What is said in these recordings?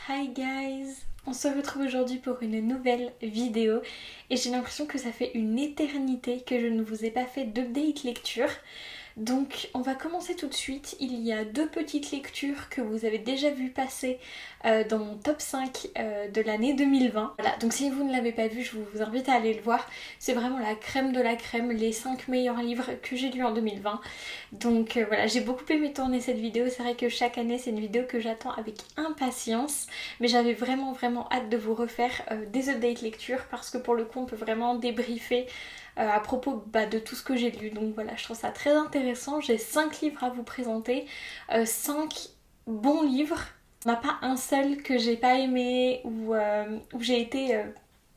Hi guys! On se retrouve aujourd'hui pour une nouvelle vidéo et j'ai l'impression que ça fait une éternité que je ne vous ai pas fait d'update lecture. Donc on va commencer tout de suite. Il y a deux petites lectures que vous avez déjà vu passer dans mon top 5 de l'année 2020. Voilà, donc si vous ne l'avez pas vu, je vous invite à aller le voir. C'est vraiment la crème de la crème, les 5 meilleurs livres que j'ai lus en 2020. Donc voilà, j'ai beaucoup aimé tourner cette vidéo. C'est vrai que chaque année c'est une vidéo que j'attends avec impatience. Mais j'avais vraiment hâte de vous refaire des updates lecture parce que pour le coup on peut vraiment débriefer à propos de tout ce que j'ai lu. Donc voilà, je trouve ça très intéressant. J'ai 5 livres à vous présenter, 5 bons livres. Il n'y en a pas un seul que j'ai pas aimé ou où j'ai été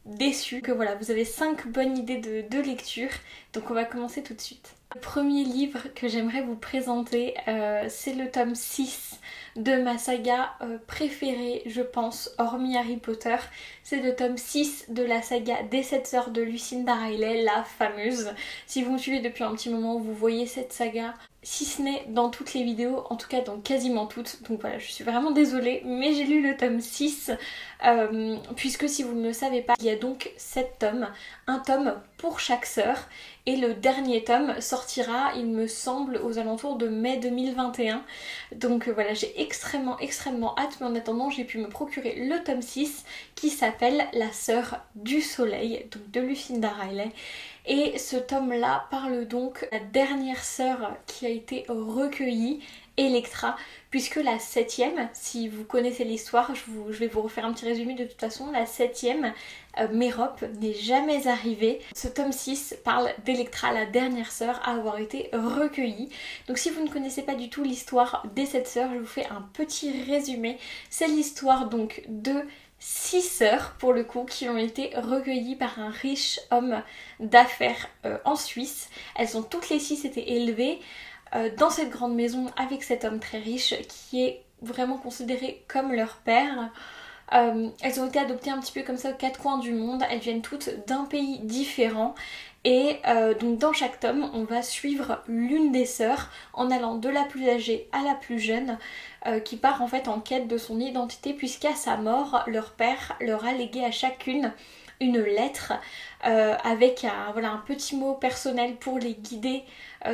déçue. Que voilà, vous avez 5 bonnes idées de lecture. Donc on va commencer tout de suite. Le premier livre que j'aimerais vous présenter, c'est le tome 6 de ma saga préférée, je pense, hormis Harry Potter. C'est le tome 6 de la saga des 7 sœurs de Lucinda Riley, la fameuse. Si vous me suivez depuis un petit moment, vous voyez cette saga, si ce n'est dans toutes les vidéos, en tout cas dans quasiment toutes. Donc voilà, je suis vraiment désolée, mais j'ai lu le tome 6, puisque si vous ne le savez pas, il y a donc 7 tomes, un tome pour chaque sœur. Et le dernier tome sortira, il me semble, aux alentours de mai 2021. Donc voilà, j'ai extrêmement hâte, mais en attendant, j'ai pu me procurer le tome 6 qui s'appelle La sœur du soleil, donc de Lucinda Riley. Et ce tome-là parle donc de la dernière sœur qui a été recueillie, Electra, puisque la septième, si vous connaissez l'histoire, je vais vous refaire un petit résumé de toute façon, la septième, Mérope, n'est jamais arrivée. Ce tome 6 parle d'Electra, la dernière sœur à avoir été recueillie. Donc si vous ne connaissez pas du tout l'histoire des 7 sœurs, je vous fais un petit résumé. C'est l'histoire donc de 6 sœurs pour le coup qui ont été recueillies par un riche homme d'affaires en Suisse. Elles ont toutes les 6 été élevées dans cette grande maison avec cet homme très riche qui est vraiment considéré comme leur père. Elles ont été adoptées un petit peu comme ça aux 4 coins du monde. Elles viennent toutes d'un pays différent. Et donc dans chaque tome, on va suivre l'une des sœurs en allant de la plus âgée à la plus jeune, qui part en fait en quête de son identité, puisqu'à sa mort, leur père leur a légué à chacune une lettre avec un petit mot personnel pour les guider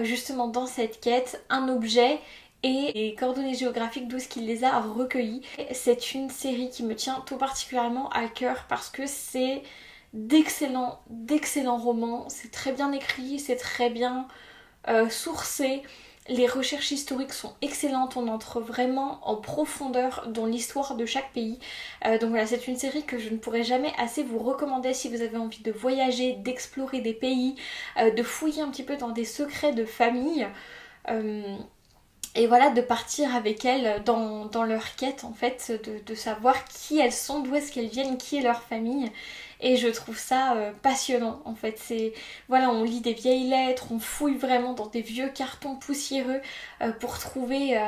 justement dans cette quête, un objet et les coordonnées géographiques d'où est-ce qu'il les a recueillis. C'est une série qui me tient tout particulièrement à cœur parce que c'est d'excellents romans, c'est très bien écrit, c'est très bien sourcé. Les recherches historiques sont excellentes, on entre vraiment en profondeur dans l'histoire de chaque pays. Donc voilà, c'est une série que je ne pourrais jamais assez vous recommander si vous avez envie de voyager, d'explorer des pays, de fouiller un petit peu dans des secrets de famille. Et voilà, de partir avec elles dans leur quête en fait, de savoir qui elles sont, d'où est-ce qu'elles viennent, qui est leur famille. Et je trouve ça passionnant en fait. Voilà, on lit des vieilles lettres, on fouille vraiment dans des vieux cartons poussiéreux pour trouver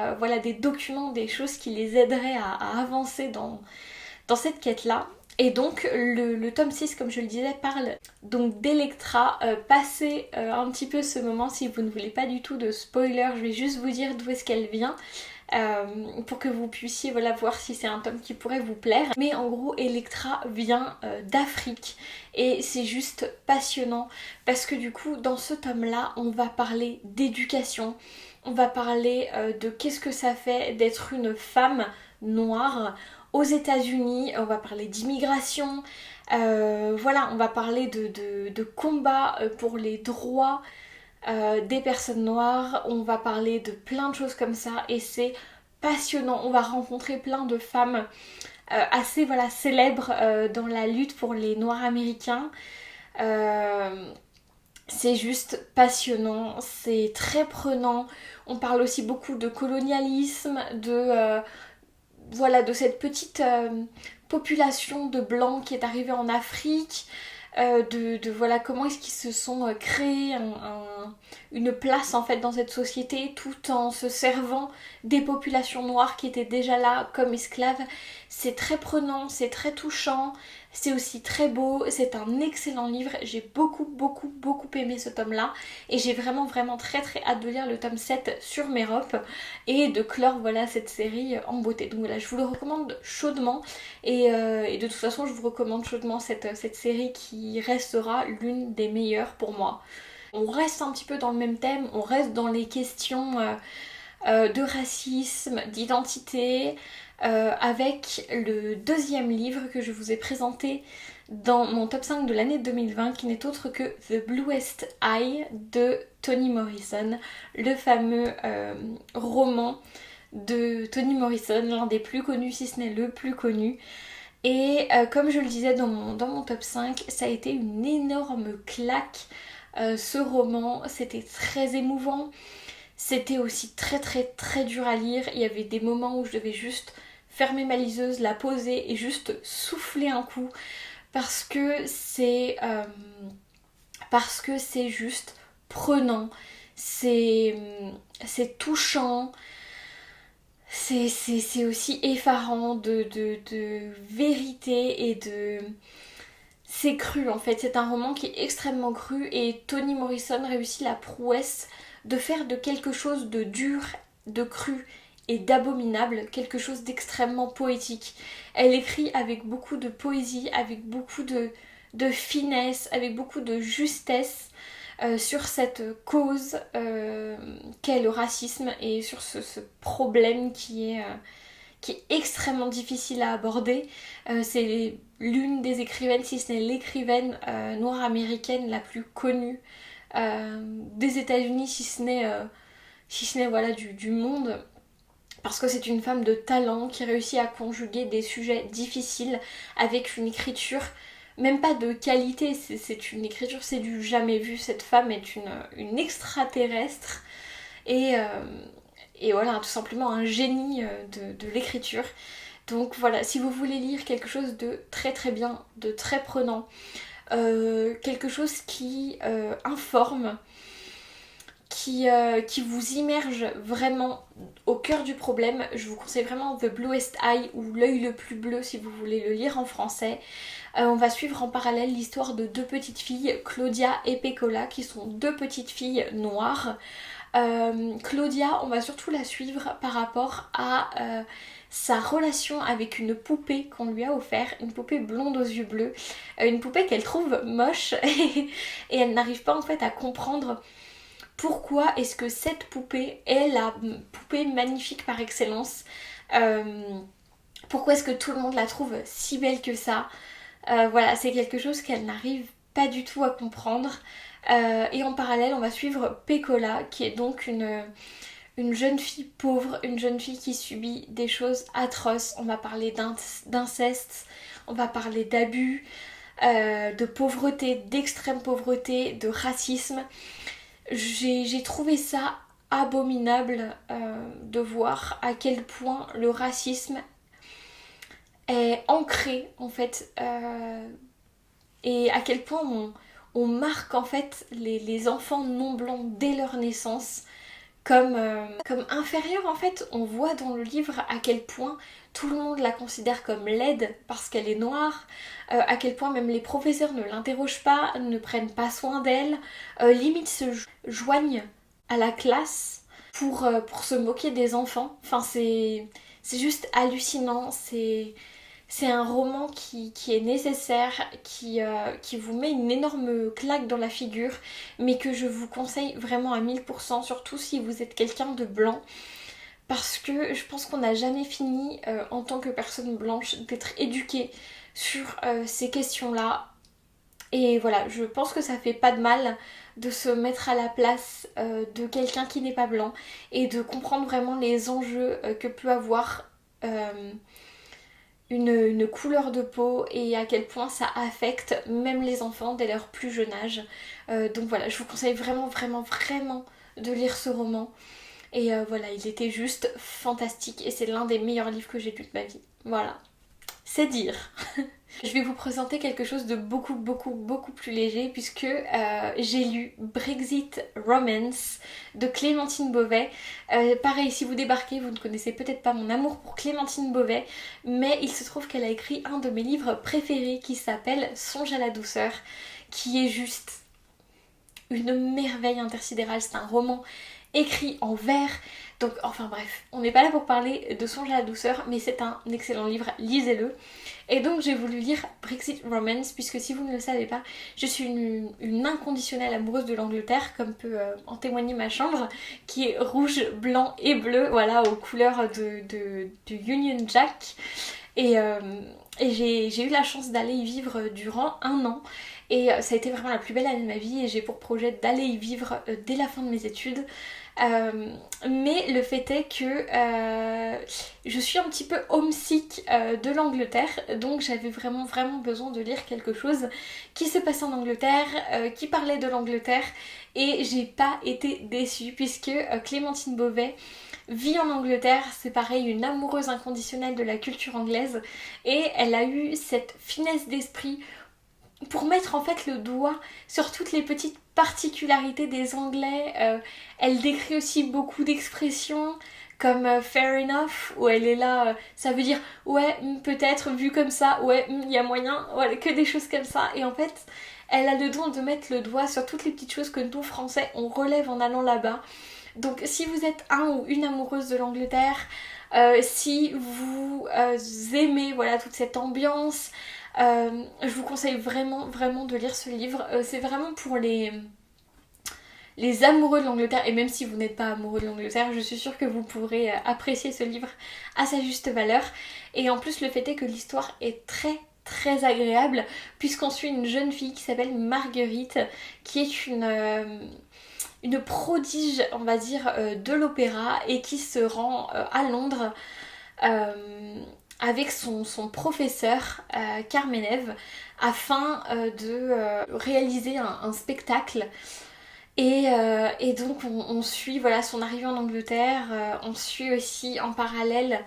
des documents, des choses qui les aideraient à avancer dans cette quête-là. Et donc le tome 6, comme je le disais, parle donc d'Electra. Passez un petit peu ce moment si vous ne voulez pas du tout de spoiler, je vais juste vous dire d'où est-ce qu'elle vient. Pour que vous puissiez voir si c'est un tome qui pourrait vous plaire. Mais en gros, Electra vient d'Afrique et c'est juste passionnant parce que du coup, dans ce tome-là, on va parler d'éducation, on va parler de qu'est-ce que ça fait d'être une femme noire aux États-Unis, on va parler d'immigration, on va parler de combat pour les droits des personnes noires, on va parler de plein de choses comme ça et c'est passionnant. On va rencontrer plein de femmes assez célèbres dans la lutte pour les noirs américains. C'est juste passionnant, c'est très prenant. On parle aussi beaucoup de colonialisme, de cette petite population de blancs qui est arrivée en Afrique. Comment est-ce qu'ils se sont créés une place en fait dans cette société tout en se servant des populations noires qui étaient déjà là comme esclaves. C'est très prenant, c'est très touchant, C'est aussi très beau, c'est un excellent livre, j'ai beaucoup aimé ce tome là et j'ai vraiment très hâte de lire le tome 7 sur Mérope et de clore voilà cette série en beauté. Donc voilà, je vous le recommande chaudement et de toute façon je vous recommande chaudement cette série qui restera l'une des meilleures pour moi. On reste un petit peu dans le même thème, on reste dans les questions de racisme, d'identité, avec le deuxième livre que je vous ai présenté dans mon top 5 de l'année 2020 qui n'est autre que The Bluest Eye de Toni Morrison, le fameux roman de Toni Morrison, l'un des plus connus si ce n'est le plus connu. Et comme je le disais dans mon top 5, ça a été une énorme claque ce roman, c'était très émouvant. C'était aussi très dur à lire. Il y avait des moments où je devais juste fermer ma liseuse, la poser et juste souffler un coup parce que c'est juste prenant, c'est touchant, c'est aussi effarant de vérité et de... C'est cru en fait, c'est un roman qui est extrêmement cru et Toni Morrison réussit la prouesse de faire de quelque chose de dur, de cru et d'abominable, quelque chose d'extrêmement poétique. Elle écrit avec beaucoup de poésie, avec beaucoup de finesse, avec beaucoup de justesse sur cette cause qu'est le racisme et sur ce problème qui est extrêmement difficile à aborder. C'est l'une des écrivaines, si ce n'est l'écrivaine noire américaine la plus connue des États-Unis, si ce n'est voilà, du monde. Parce que c'est une femme de talent qui réussit à conjuguer des sujets difficiles avec une écriture, même pas de qualité, c'est une écriture, c'est du jamais vu. Cette femme est une extraterrestre et voilà, tout simplement un génie de l'écriture. Donc voilà, si vous voulez lire quelque chose de très bien, de très prenant, quelque chose qui informe, qui vous immerge vraiment au cœur du problème, je vous conseille vraiment The Bluest Eye ou L'œil le plus bleu si vous voulez le lire en français. On va suivre en parallèle l'histoire de deux petites filles, Claudia et Pecola, qui sont deux petites filles noires. Claudia, on va surtout la suivre par rapport à sa relation avec une poupée qu'on lui a offert, une poupée blonde aux yeux bleus, une poupée qu'elle trouve moche et elle n'arrive pas en fait à comprendre pourquoi est-ce que cette poupée est la poupée magnifique par excellence. Pourquoi est-ce que tout le monde la trouve si belle que ça. Voilà, c'est quelque chose qu'elle n'arrive pas du tout à comprendre. Et en parallèle, on va suivre Pecola, qui est donc une jeune fille pauvre, une jeune fille qui subit des choses atroces. On va parler d'inceste, on va parler d'abus, de pauvreté, d'extrême pauvreté, de racisme. J'ai trouvé ça abominable de voir à quel point le racisme est ancré en fait et à quel point on marque en fait les enfants non blancs dès leur naissance comme inférieure en fait. On voit dans le livre à quel point tout le monde la considère comme laide parce qu'elle est noire, à quel point même les professeurs ne l'interrogent pas, ne prennent pas soin d'elle, limite se joignent à la classe pour se moquer des enfants. Enfin c'est juste hallucinant, c'est un roman qui est nécessaire, qui vous met une énorme claque dans la figure, mais que je vous conseille vraiment à 1000%, surtout si vous êtes quelqu'un de blanc. Parce que je pense qu'on n'a jamais fini, en tant que personne blanche, d'être éduqué sur ces questions-là. Et voilà, je pense que ça fait pas de mal de se mettre à la place de quelqu'un qui n'est pas blanc et de comprendre vraiment les enjeux que peut avoir une couleur de peau et à quel point ça affecte même les enfants dès leur plus jeune âge. Donc voilà, je vous conseille vraiment de lire ce roman. Et voilà, il était juste fantastique et c'est l'un des meilleurs livres que j'ai lu de ma vie. Voilà, c'est dire. Je vais vous présenter quelque chose de beaucoup plus léger puisque j'ai lu Brexit Romance de Clémentine Beauvais. Pareil, si vous débarquez, vous ne connaissez peut-être pas mon amour pour Clémentine Beauvais, mais il se trouve qu'elle a écrit un de mes livres préférés qui s'appelle Songe à la douceur, qui est juste une merveille intersidérale. C'est un roman écrit en vers. Donc enfin bref, on n'est pas là pour parler de Songe à la douceur, mais c'est un excellent livre, lisez-le. Et donc j'ai voulu lire Brexit Romance, puisque si vous ne le savez pas, je suis une inconditionnelle amoureuse de l'Angleterre, comme peut en témoigner ma chambre, qui est rouge, blanc et bleu, voilà, aux couleurs du Union Jack. Et j'ai eu la chance d'aller y vivre durant un an. Et ça a été vraiment la plus belle année de ma vie et j'ai pour projet d'aller y vivre dès la fin de mes études. Mais le fait est que je suis un petit peu homesick de l'Angleterre, donc j'avais vraiment besoin de lire quelque chose qui se passait en Angleterre, qui parlait de l'Angleterre, et j'ai pas été déçue puisque Clémentine Beauvais vit en Angleterre, c'est pareil, une amoureuse inconditionnelle de la culture anglaise, et elle a eu cette finesse d'esprit pour mettre en fait le doigt sur toutes les petites particularités des Anglais. Elle décrit aussi beaucoup d'expressions comme fair enough, où elle est là, ça veut dire ouais, peut-être vu comme ça, ouais, il y a moyen, voilà, que des choses comme ça. Et en fait, elle a le don de mettre le doigt sur toutes les petites choses que nous Français on relève en allant là-bas. Donc si vous êtes un ou une amoureuse de l'Angleterre, si vous aimez voilà toute cette ambiance, je vous conseille vraiment de lire ce livre. C'est vraiment pour les amoureux de l'Angleterre, et même si vous n'êtes pas amoureux de l'Angleterre, je suis sûre que vous pourrez apprécier ce livre à sa juste valeur. Et en plus le fait est que l'histoire est très agréable puisqu'on suit une jeune fille qui s'appelle Marguerite, qui est une prodige, on va dire, de l'opéra et qui se rend à Londres avec son professeur Carmenev afin de réaliser un spectacle. Et donc on suit voilà, son arrivée en Angleterre, on suit aussi en parallèle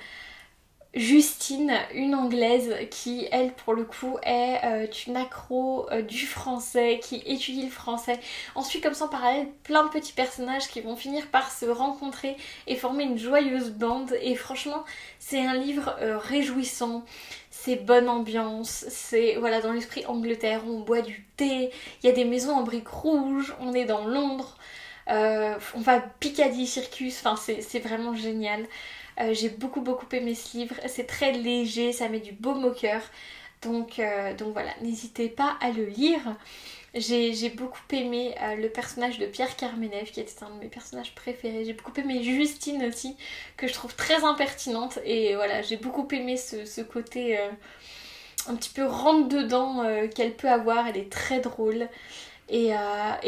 Justine, une anglaise qui, elle, pour le coup, est une accro du français, qui étudie le français. On suit comme ça en parallèle plein de petits personnages qui vont finir par se rencontrer et former une joyeuse bande. Et franchement, c'est un livre réjouissant, c'est bonne ambiance, c'est voilà, dans l'esprit Angleterre, on boit du thé, il y a des maisons en briques rouges, on est dans Londres, on va Piccadilly Circus, enfin c'est vraiment génial. J'ai beaucoup aimé ce livre, c'est très léger, ça met du baume au cœur, donc voilà, n'hésitez pas à le lire. J'ai beaucoup aimé le personnage de Pierre Carmenev qui était un de mes personnages préférés. J'ai beaucoup aimé Justine aussi, que je trouve très impertinente, et voilà, j'ai beaucoup aimé ce côté un petit peu rentre dedans qu'elle peut avoir, elle est très drôle. Et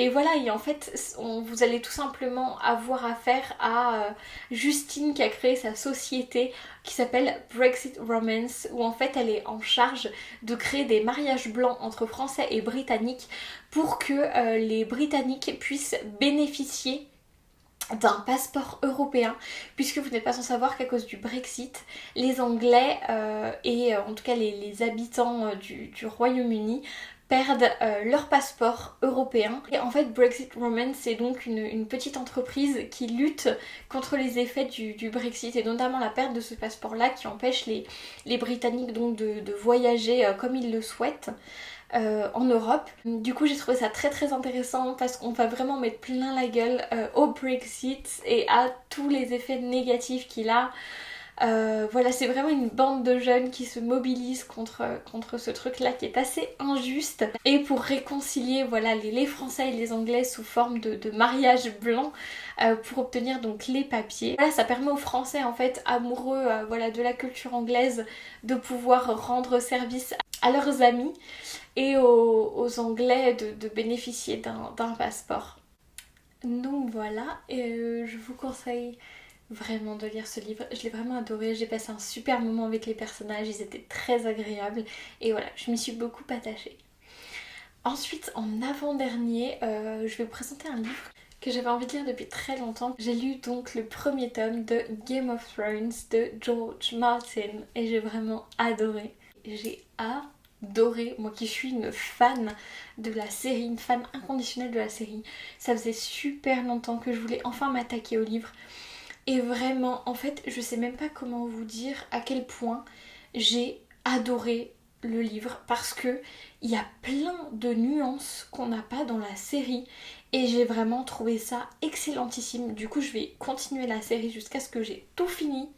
voilà, et en fait, vous allez tout simplement avoir affaire à Justine qui a créé sa société qui s'appelle Brexit Romance, où en fait elle est en charge de créer des mariages blancs entre Français et Britanniques pour que les Britanniques puissent bénéficier d'un passeport européen, puisque vous n'êtes pas sans savoir qu'à cause du Brexit, les Anglais et en tout cas les habitants du Royaume-Uni perdent leur passeport européen. Et en fait, Brexit Romance, c'est donc une petite entreprise qui lutte contre les effets du Brexit, et notamment la perte de ce passeport-là qui empêche les Britanniques donc de voyager comme ils le souhaitent. En Europe. Du coup j'ai trouvé ça très intéressant parce qu'on va vraiment mettre plein la gueule au Brexit et à tous les effets négatifs qu'il a. Voilà, c'est vraiment une bande de jeunes qui se mobilisent contre ce truc là qui est assez injuste, et pour réconcilier voilà, les Français et les Anglais sous forme de mariage blanc pour obtenir donc les papiers. Voilà, ça permet aux Français en fait amoureux voilà, de la culture anglaise de pouvoir rendre service à leurs amis, et aux Anglais de bénéficier d'un passeport. Donc voilà, je vous conseille vraiment de lire ce livre. Je l'ai vraiment adoré, j'ai passé un super moment avec les personnages, ils étaient très agréables, et voilà, je m'y suis beaucoup attachée. Ensuite, en avant-dernier, je vais vous présenter un livre que j'avais envie de lire depuis très longtemps. J'ai lu donc le premier tome de Game of Thrones de George Martin et j'ai vraiment adoré. J'ai adoré, moi qui suis une fan de la série, une fan inconditionnelle de la série. Ça faisait super longtemps que je voulais enfin m'attaquer au livre. Et vraiment, en fait, je sais même pas comment vous dire à quel point j'ai adoré le livre parce que il y a plein de nuances qu'on n'a pas dans la série et j'ai vraiment trouvé ça excellentissime. Du coup, je vais continuer la série jusqu'à ce que j'ai tout fini.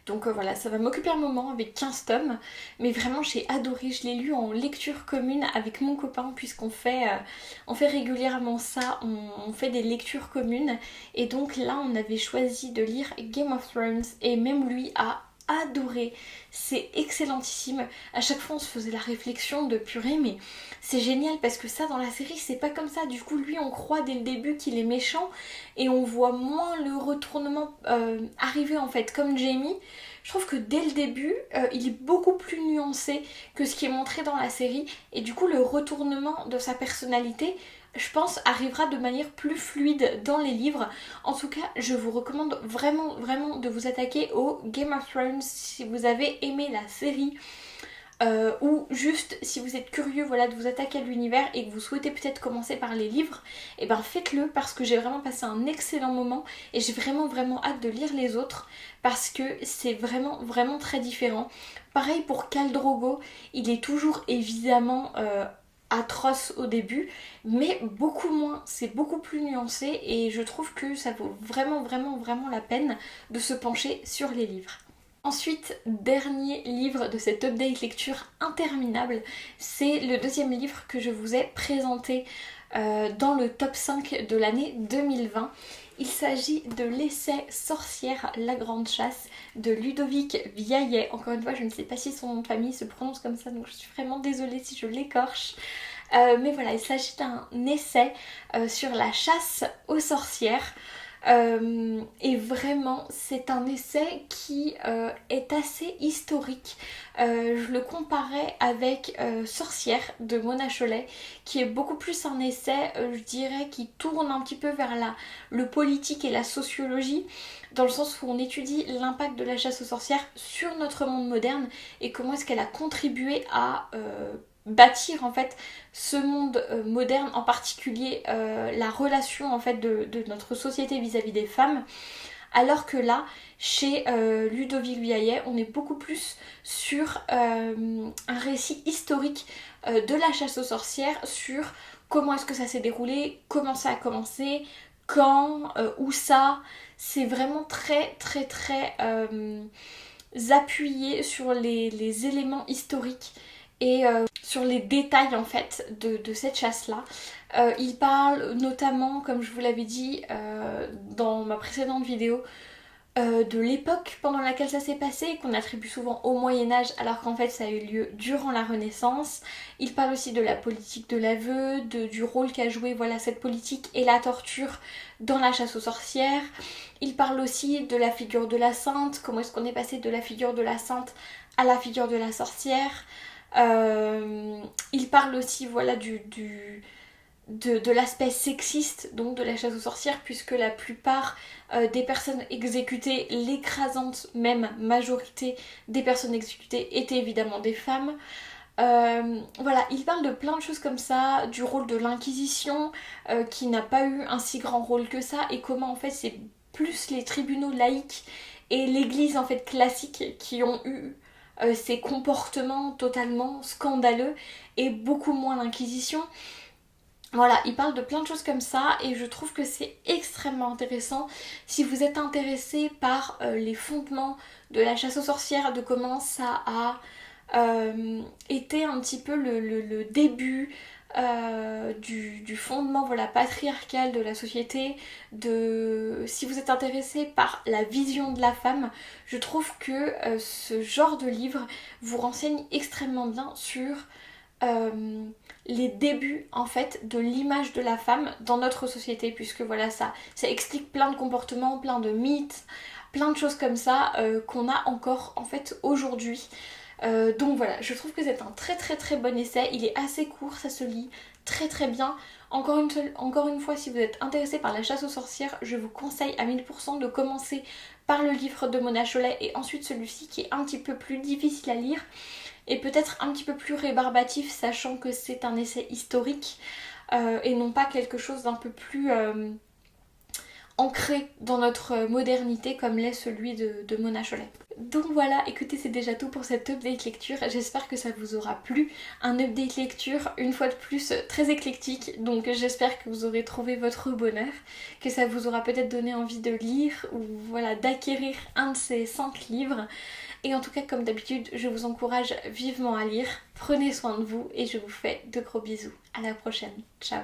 Donc voilà, ça va m'occuper un moment avec 15 tomes, mais vraiment j'ai adoré, je l'ai lu en lecture commune avec mon copain on fait régulièrement ça, on fait des lectures communes et donc là on avait choisi de lire Game of Thrones et même lui a adoré, c'est excellentissime. À chaque fois on se faisait la réflexion de purée mais c'est génial parce que ça dans la série c'est pas comme ça, du coup lui on croit dès le début qu'il est méchant et on voit moins le retournement arriver en fait comme Jamie. Je trouve que dès le début, il est beaucoup plus nuancé que ce qui est montré dans la série et du coup le retournement de sa personnalité, je pense, arrivera de manière plus fluide dans les livres. En tout cas, je vous recommande vraiment, vraiment de vous attaquer au Game of Thrones si vous avez aimé la série. Ou juste si vous êtes curieux voilà, de vous attaquer à l'univers et que vous souhaitez peut-être commencer par les livres, et ben faites-le parce que j'ai vraiment passé un excellent moment et j'ai vraiment vraiment hâte de lire les autres parce que c'est vraiment vraiment très différent. Pareil pour Khal Drogo, il est toujours évidemment atroce au début, mais beaucoup moins, c'est beaucoup plus nuancé et je trouve que ça vaut vraiment vraiment vraiment la peine de se pencher sur les livres. Ensuite, dernier livre de cette update lecture interminable, c'est le deuxième livre que je vous ai présenté dans le top 5 de l'année 2020. Il s'agit de l'essai Sorcière, la grande chasse de Ludovic Viaillet. Encore une fois, je ne sais pas si son nom de famille se prononce comme ça, donc je suis vraiment désolée si je l'écorche. Mais voilà, il s'agit d'un essai sur la chasse aux sorcières. Et vraiment c'est un essai qui est assez historique. Je le comparais avec Sorcière de Mona Chollet qui est beaucoup plus un essai je dirais qui tourne un petit peu vers le politique et la sociologie dans le sens où on étudie l'impact de la chasse aux sorcières sur notre monde moderne et comment est-ce qu'elle a contribué à bâtir en fait ce monde moderne, en particulier la relation en fait de notre société vis-à-vis des femmes, alors que là chez Ludovic Viaillet on est beaucoup plus sur un récit historique de la chasse aux sorcières, sur comment est-ce que ça s'est déroulé, comment ça a commencé, quand, où ça, c'est vraiment très très très appuyé sur les éléments historiques et sur les détails en fait de cette chasse là. Il parle notamment, comme je vous l'avais dit dans ma précédente vidéo, de l'époque pendant laquelle ça s'est passé, qu'on attribue souvent au Moyen-Âge alors qu'en fait ça a eu lieu durant la Renaissance. Il parle aussi de la politique de l'aveu, du rôle qu'a joué voilà, cette politique et la torture dans la chasse aux sorcières. Il parle aussi de la figure de la sainte, comment est-ce qu'on est passé de la figure de la sainte à la figure de la sorcière. Il parle aussi voilà, de l'aspect sexiste donc de la chasse aux sorcières puisque la plupart des personnes exécutées, l'écrasante même majorité des personnes exécutées étaient évidemment des femmes. Voilà, il parle de plein de choses comme ça, du rôle de l'Inquisition qui n'a pas eu un si grand rôle que ça et comment en fait c'est plus les tribunaux laïques et l'église en fait classique qui ont eu ces comportements totalement scandaleux et beaucoup moins l'Inquisition. Voilà, il parle de plein de choses comme ça et je trouve que c'est extrêmement intéressant si vous êtes intéressé par les fondements de la chasse aux sorcières, de comment ça a été un petit peu le début du fondement voilà, patriarcal de la société, si vous êtes intéressé par la vision de la femme, je trouve que ce genre de livre vous renseigne extrêmement bien sur les débuts en fait de l'image de la femme dans notre société puisque voilà ça explique plein de comportements, plein de mythes, plein de choses comme ça qu'on a encore en fait aujourd'hui. Donc voilà, je trouve que c'est un très très très bon essai, il est assez court, ça se lit très très bien. Encore une fois, si vous êtes intéressé par la chasse aux sorcières, je vous conseille à 1000% de commencer par le livre de Mona Chollet et ensuite celui-ci qui est un petit peu plus difficile à lire. et peut-être un petit peu plus rébarbatif, sachant que c'est un essai historique et non pas quelque chose d'un peu plus ancré dans notre modernité comme l'est celui de Mona Chollet. Donc voilà, écoutez, c'est déjà tout pour cette update lecture. J'espère que ça vous aura plu. Un update lecture, une fois de plus, très éclectique. Donc j'espère que vous aurez trouvé votre bonheur, que ça vous aura peut-être donné envie de lire ou voilà, d'acquérir un de ces 5 livres. Et en tout cas, comme d'habitude, je vous encourage vivement à lire. Prenez soin de vous et je vous fais de gros bisous. À la prochaine. Ciao.